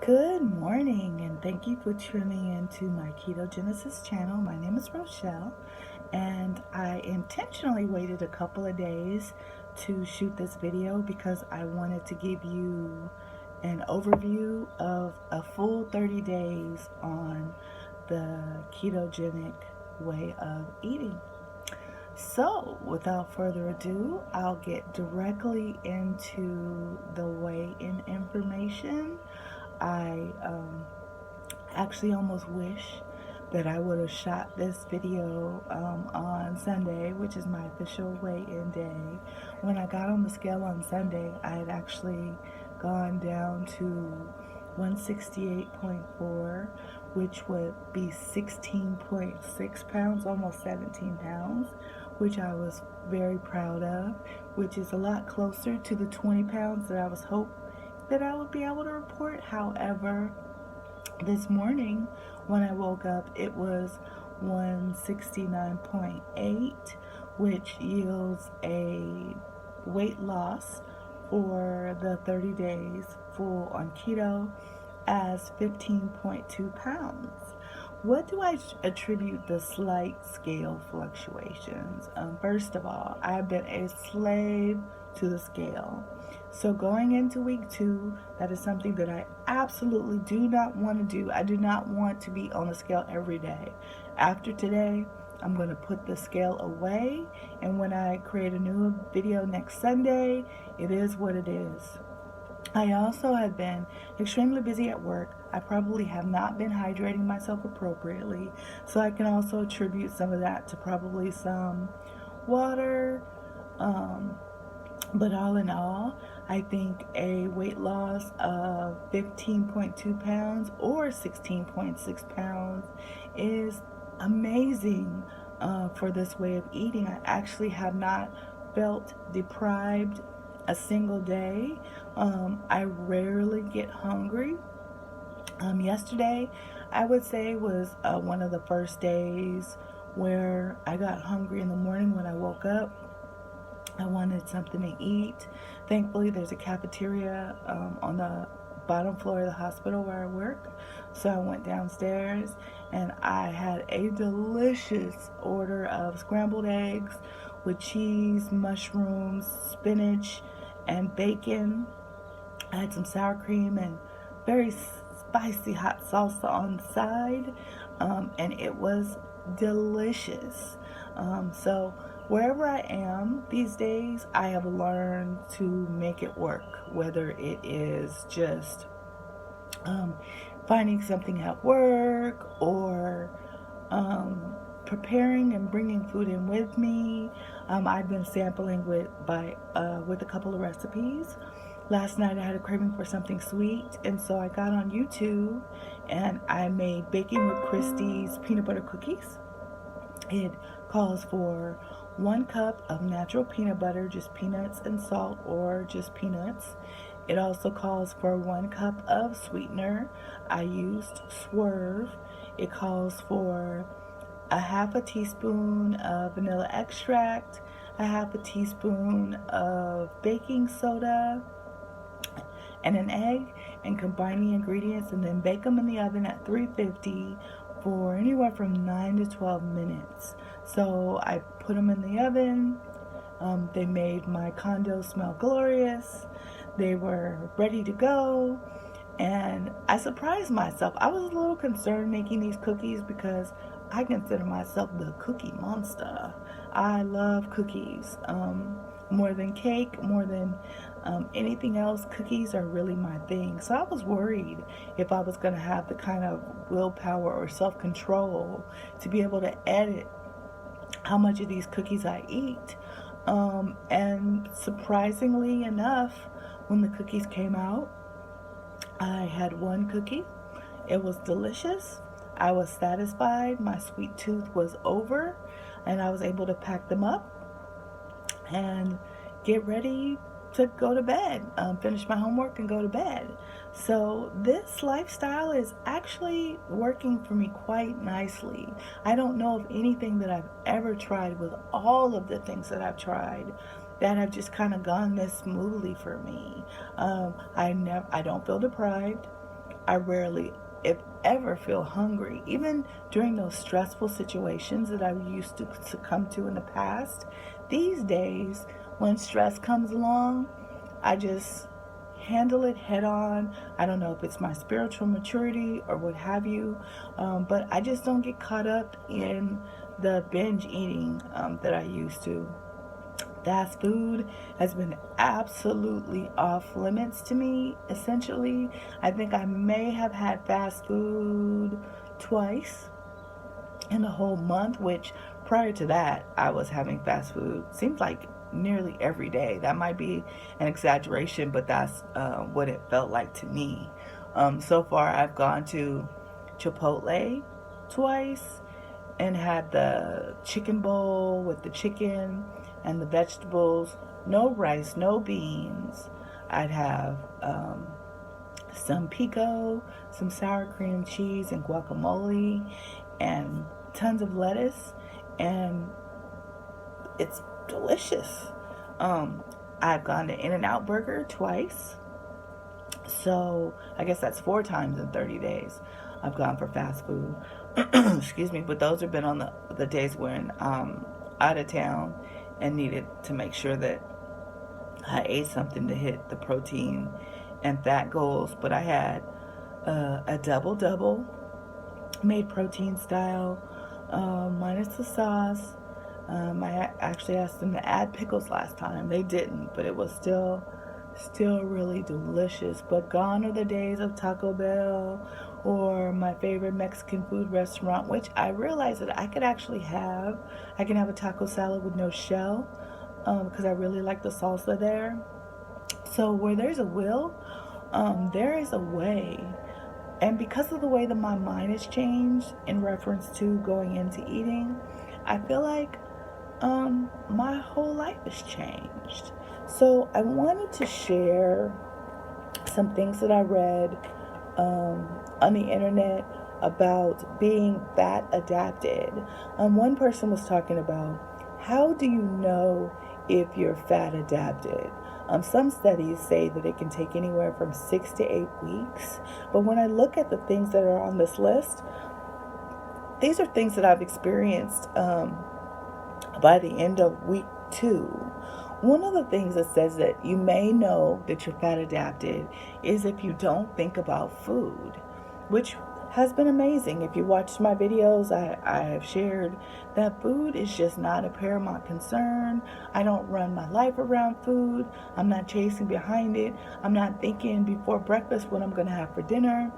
Good morning, and thank you for tuning into my Ketogenesis channel. My name is Rochelle, and I intentionally waited a couple of days to shoot this video because I wanted to give you an overview of a full 30 days on the ketogenic way of eating. So, without further ado, I'll get directly into the weigh-in information. I actually almost wish that I would have shot this video on Sunday, which is my official weigh-in day. When I got on the scale on Sunday, I had actually gone down to 168.4, which would be 16.6 pounds, almost 17 pounds, which I was very proud of, which is a lot closer to the 20 pounds that I was hoping that I would be able to report. However, this morning when I woke up, it was 169.8, which yields a weight loss for the 30 days full on keto as 15.2 pounds. What do I attribute the slight scale fluctuations? First of all, I've been a slave to the scale. So going into week 2, that is something that I absolutely do not want to do. I do not want to be on a scale every day. After today, I'm going to put the scale away, and when I create a new video next Sunday, it is what it is. I also have been extremely busy at work. I probably have not been hydrating myself appropriately, so I can also attribute some of that to probably some water. But all in all, I think a weight loss of 15.2 pounds or 16.6 pounds is amazing for this way of eating. I actually have not felt deprived a single day. I rarely get hungry. Yesterday, I would say, was one of the first days where I got hungry in the morning when I woke up. I wanted something to eat. Thankfully, there's a cafeteria on the bottom floor of the hospital where I work. So I went downstairs and I had a delicious order of scrambled eggs with cheese, mushrooms, spinach, and bacon. I had some sour cream and very spicy hot salsa on the side, and it was delicious. So wherever I am these days, I have learned to make it work, whether it is just finding something at work or preparing and bringing food in with me. I've been sampling with a couple of recipes. Last night I had a craving for something sweet, and so I got on YouTube and I made Baking with Christie's peanut butter cookies. It calls for 1 cup of natural peanut butter, just peanuts and salt, or just peanuts. It also calls for 1 cup of sweetener. I used Swerve. It calls for a half a teaspoon of vanilla extract, a half a teaspoon of baking soda, and an egg, and combine the ingredients and then bake them in the oven at 350 for anywhere from 9 to 12 minutes. So I put them in the oven. They made my condo smell glorious. They were ready to go, and I surprised myself. I was a little concerned making these cookies because I consider myself the cookie monster. I love cookies. More than cake, more than anything else, cookies are really my thing. So I was worried if I was going to have the kind of willpower or self-control to be able to edit how much of these cookies I eat. And surprisingly enough, when the cookies came out, I had 1 cookie. It was delicious. I was satisfied. My sweet tooth was over, and I was able to pack them up and get ready to go to bed, finish my homework and go to bed. So this lifestyle is actually working for me quite nicely. I don't know of anything that I've ever tried with all of the things that I've tried that have just kind of gone this smoothly for me. I don't feel deprived. I rarely, if ever, feel hungry. Even during those stressful situations that I used to succumb to in the past, these days, when stress comes along, I just handle it head on. I don't know if it's my spiritual maturity or what have you, but I just don't get caught up in the binge eating that I used to. Fast food has been absolutely off limits to me, essentially. I think I may have had fast food twice in a whole month, which prior to that, I was having fast food. Seems like nearly every day. That might be an exaggeration, but that's what it felt like to me. So far, I've gone to Chipotle twice and had the chicken bowl with the chicken and the vegetables, no rice, no beans. I'd have some pico, some sour cream cheese and guacamole, and tons of lettuce, and it's delicious. I've gone to In-N-Out Burger twice, so I guess that's 4 times in 30 days. I've gone for fast food. Excuse me, but those have been on the days when I'm out of town and needed to make sure that I ate something to hit the protein and fat goals. But I had a double double made protein style, minus the sauce. I actually asked them to add pickles last time. They didn't, but it was still really delicious. But gone are the days of Taco Bell or my favorite Mexican food restaurant, which I realized that I could actually have. I can have a taco salad with no shell, because I really like the salsa there. So where there's a will, there is a way. And because of the way that my mind has changed in reference to going into eating, I feel like my whole life has changed. So I wanted to share some things that I read on the internet about being fat adapted. One person was talking about, how do you know if you're fat adapted? Some studies say that it can take anywhere from 6 to 8 weeks. But when I look at the things that are on this list, these are things that I've experienced by the end of week 2. One of the things that says that you may know that you're fat adapted is if you don't think about food, which has been amazing. If you watched my videos, I have shared that food is just not a paramount concern. I don't run my life around food. I'm not chasing behind it. I'm not thinking before breakfast what I'm going to have for dinner.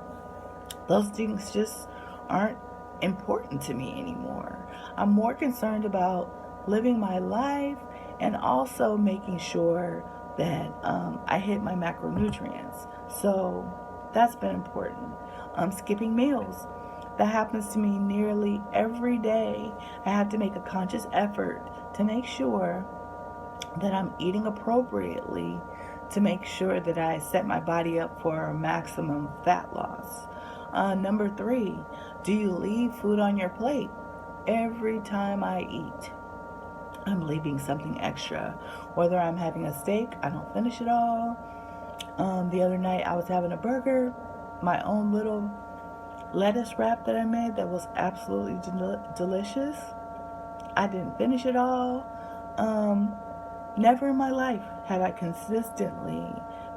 Those things just aren't important to me anymore. I'm more concerned about living my life and also making sure that I hit my macronutrients. So that's been important. Skipping meals. That happens to me nearly every day. I have to make a conscious effort to make sure that I'm eating appropriately, to make sure that I set my body up for maximum fat loss. Number 3, do you leave food on your plate? Every time I eat, I'm leaving something extra. Whether I'm having a steak, I don't finish it all. The other night I was having a burger, my own little lettuce wrap that I made that was absolutely delicious. I didn't finish it all. Never in my life have I consistently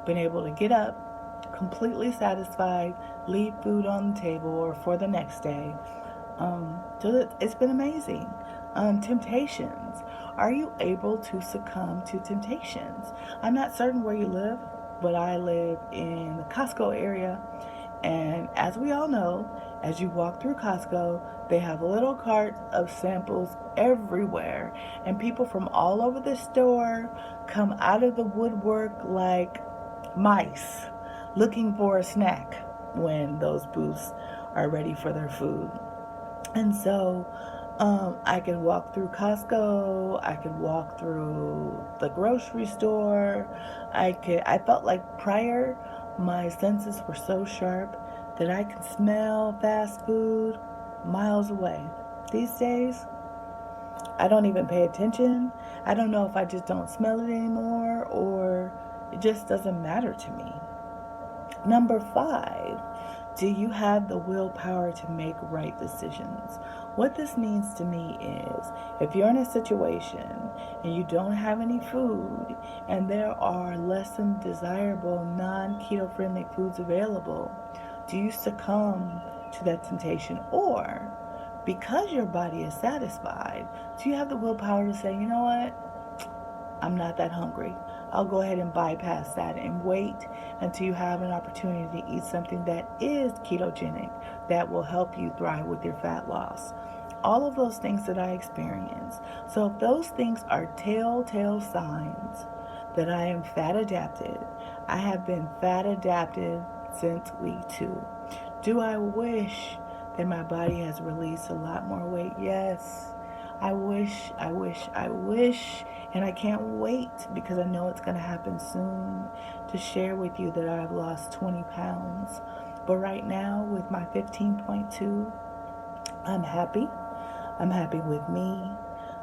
been able to get up completely satisfied, leave food on the table or for the next day. So it's been amazing. Temptations. Are you able to succumb to temptations? I'm not certain where you live, but I live in the Costco area. And as we all know, as you walk through Costco, they have little carts of samples everywhere. And people from all over the store come out of the woodwork like mice looking for a snack when those booths are ready for their food. And so I could walk through Costco, I could walk through the grocery store. I felt like prior, my senses were so sharp that I could smell fast food miles away. These days, I don't even pay attention. I don't know if I just don't smell it anymore or it just doesn't matter to me. Number 5, Do you have the willpower to make right decisions? What this means to me is if you're in a situation and you don't have any food and there are less than desirable non keto friendly foods available, do you succumb to that temptation? Or because your body is satisfied, do you have the willpower to say, you know what? I'm not that hungry. I'll go ahead and bypass that and wait until you have an opportunity to eat something that is ketogenic that will help you thrive with your fat loss. All of those things that I experience. So if those things are telltale signs that I am fat adapted, I have been fat adapted since week 2. Do I wish that my body has released a lot more weight? Yes. I wish, and I can't wait because I know it's going to happen soon to share with you that I've lost 20 pounds. But right now, with my 15.2, I'm happy. I'm happy with me.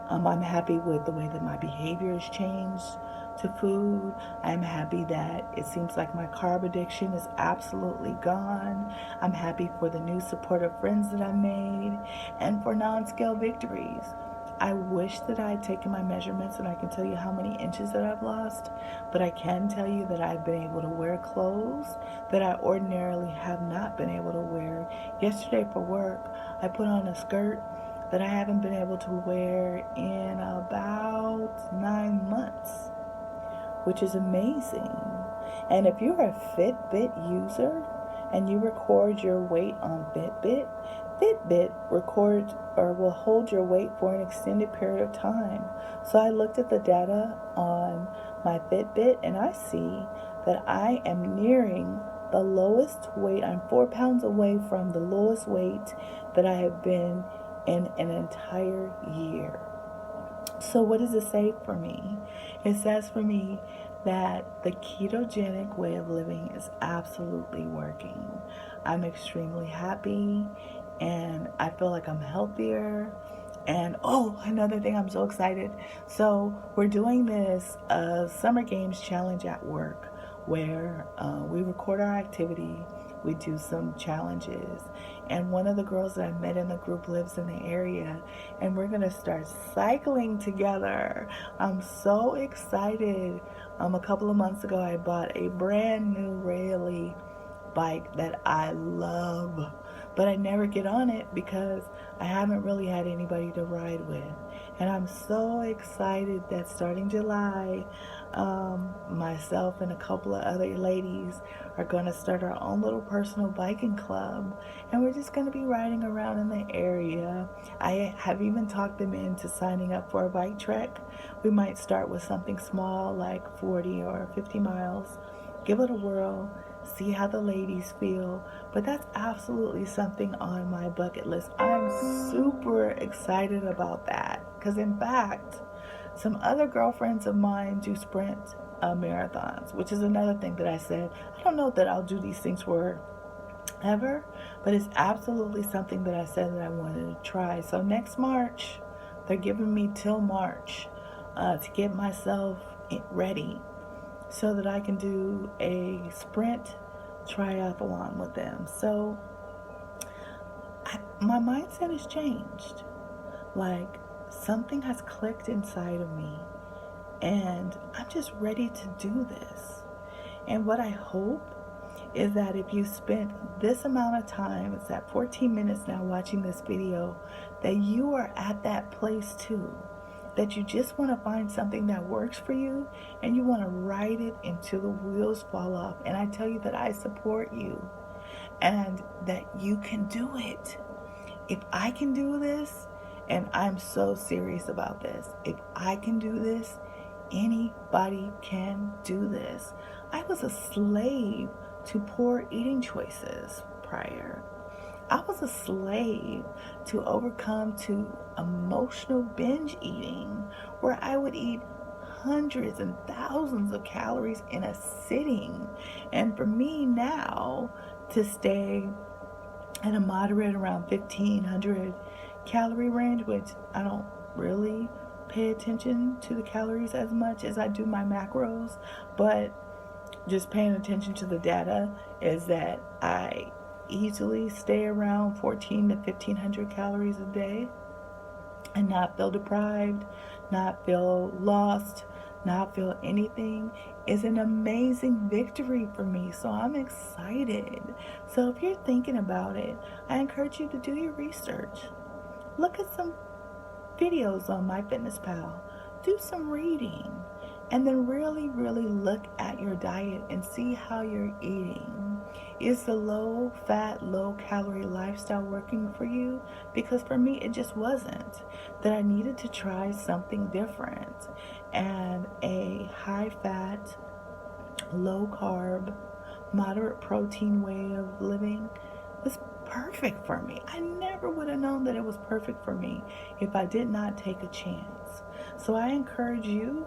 I'm happy with the way that my behavior has changed to food. I'm happy that it seems like my carb addiction is absolutely gone. I'm happy for the new supportive friends that I've made and for non-scale victories. I wish that I had taken my measurements and I can tell you how many inches that I've lost, but I can tell you that I've been able to wear clothes that I ordinarily have not been able to wear. Yesterday for work, I put on a skirt that I haven't been able to wear in about 9 months, which is amazing. And if you're a Fitbit user and you record your weight on Fitbit, Fitbit records or will hold your weight for an extended period of time. So I looked at the data on my Fitbit and I see that I am nearing the lowest weight. I'm 4 pounds away from the lowest weight that I have been in an entire year. So what does it say for me? It says for me that the ketogenic way of living is absolutely working. I'm extremely happy and I feel like I'm healthier. And oh, another thing, I'm so excited. So we're doing this Summer Games Challenge at work where we record our activity, we do some challenges, and one of the girls that I met in the group lives in the area, and we're gonna start cycling together. I'm so excited. A couple of months ago I bought a brand new Rayleigh bike that I love, but I never get on it because I haven't really had anybody to ride with. And I'm so excited that starting July, myself and a couple of other ladies are going to start our own little personal biking club, and we're just going to be riding around in the area. I have even talked them into signing up for a bike trek. We might start with something small like 40 or 50 miles, give it a whirl, see how the ladies feel. But that's absolutely something on my bucket list. I'm super excited about that because, in fact, some other girlfriends of mine do sprint marathons, which is another thing that I said, I don't know that I'll do these things forever, but it's absolutely something that I said that I wanted to try. So next March, they're giving me till March to get myself ready so that I can do a sprint triathlon with them. So my mindset has changed. Like something has clicked inside of me and I'm just ready to do this. And what I hope is that if you spent this amount of time, it's at 14 minutes now watching this video, that you are at that place too. That you just want to find something that works for you and you want to ride it until the wheels fall off. And I tell you that I support you and that you can do it. If I can do this, and I'm so serious about this, if I can do this, anybody can do this. I was a slave to poor eating choices prior. I was a slave to overcome to emotional binge eating where I would eat hundreds and thousands of calories in a sitting. And for me now to stay at a moderate around 1500 calorie range, which I don't really pay attention to the calories as much as I do my macros, but just paying attention to the data is that I easily stay around 14 to 1500 calories a day and not feel deprived, not feel lost, not feel anything is an amazing victory for me. So I'm excited. So if you're thinking about it, I encourage you to do your research. Look at some videos on MyFitnessPal. Do some reading. And then really look at your diet and see how you're eating. Is the low fat, low calorie lifestyle working for you? Because for me, it just wasn't. That I needed to try something different. And a high fat, low carb, moderate protein way of living was perfect for me. I never would have known that it was perfect for me if I did not take a chance. So I encourage you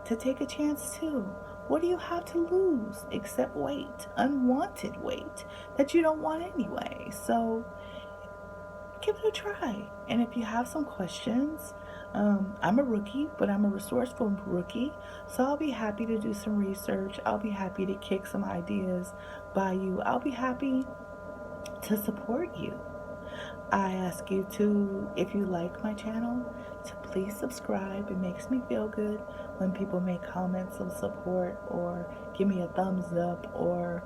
to take a chance too. What do you have to lose except weight, unwanted weight that you don't want anyway? So give it a try. And if you have some questions, I'm a rookie, but I'm a resourceful rookie. So I'll be happy to do some research. I'll be happy to kick some ideas by you. I'll be happy to support you. I ask you to, if you like my channel, to please subscribe. It makes me feel good when people make comments of support or give me a thumbs up or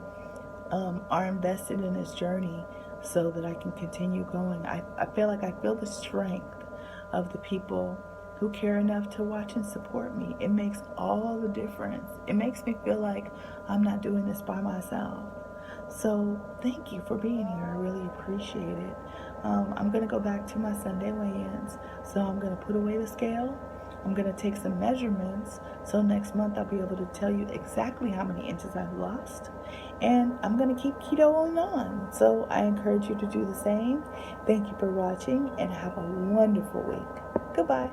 are invested in this journey so that I can continue going. I feel like I feel the strength of the people who care enough to watch and support me. It makes all the difference. It makes me feel like I'm not doing this by myself. So thank you for being here. I really appreciate it. I'm going to go back to my Sunday weigh-ins. So I'm going to put away the scale. I'm going to take some measurements. So next month I'll be able to tell you exactly how many inches I've lost. And I'm going to keep keto on. So I encourage you to do the same. Thank you for watching and have a wonderful week. Goodbye.